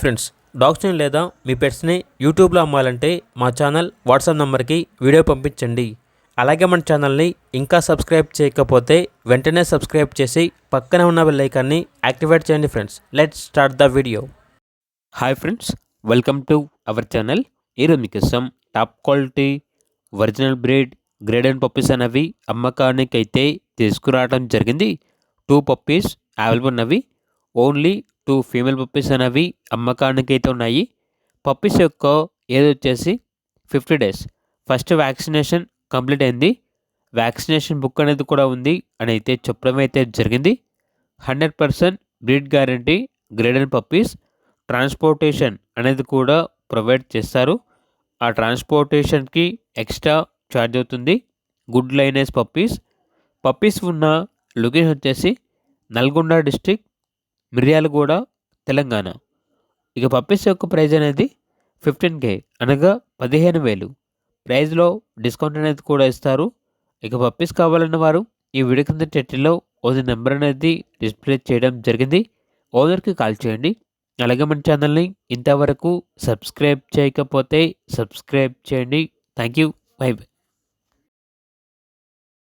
Friends, డాగ్స్ని లేదా మీ పెట్స్ని యూట్యూబ్లో అమ్మాలంటే మా ఛానల్ వాట్సాప్ నెంబర్కి వీడియో పంపించండి. అలాగే మన ఛానల్ని ఇంకా సబ్స్క్రైబ్ చేయకపోతే వెంటనే సబ్స్క్రైబ్ చేసి పక్కనే ఉన్న బెల్ ఐకాన్ని యాక్టివేట్ చేయండి. Friends, let's start the video. Hi friends, welcome to our channel. ఈరోజు మీకోసం top quality original breed grade and puppies అనేవి అమ్మకానికి అయితే తీసుకురావడం జరిగింది. 2 పప్పీస్ అవైలబుల్ ఉన్నవి. ఓన్లీ 2 ఫీమేల్ పప్పీస్ అనేవి అమ్మకానికి అయితే ఉన్నాయి. పప్పీస్ యొక్క ఏజ్ వచ్చేసి 50 డేస్. ఫస్ట్ వ్యాక్సినేషన్ కంప్లీట్ అయింది. వ్యాక్సినేషన్ బుక్ అనేది కూడా ఉంది అని అయితే చెప్పడం అయితే జరిగింది. 100% breed guarantee grade and puppies. Transportation అనేది కూడా ప్రొవైడ్ చేస్తారు. ఆ ట్రాన్స్పోర్టేషన్కి ఎక్స్ట్రా ఛార్జ్ అవుతుంది. గుడ్ లైనేజ్ పప్పీస్ ఉన్న లొకేషన్ వచ్చేసి నల్గొండ డిస్టిక్, మిర్యాలగూడ, తెలంగాణ. ఇక పప్పీస్ యొక్క ప్రైజ్ అనేది 15K అనగా 15,000. ప్రైజ్లో డిస్కౌంట్ అనేది కూడా ఇస్తారు. ఇక పప్పీస్ కావాలన్న వారు ఈ వీడియో కింద టైటిల్లో ఓనర్ నెంబర్ అనేది డిస్ప్లే చేయడం జరిగింది. ఓనర్కి కాల్ చేయండి. అలాగే మన ఛానల్ని ఇంతవరకు సబ్స్క్రైబ్ చేయకపోతే సబ్స్క్రైబ్ చేయండి. Thank you. By by.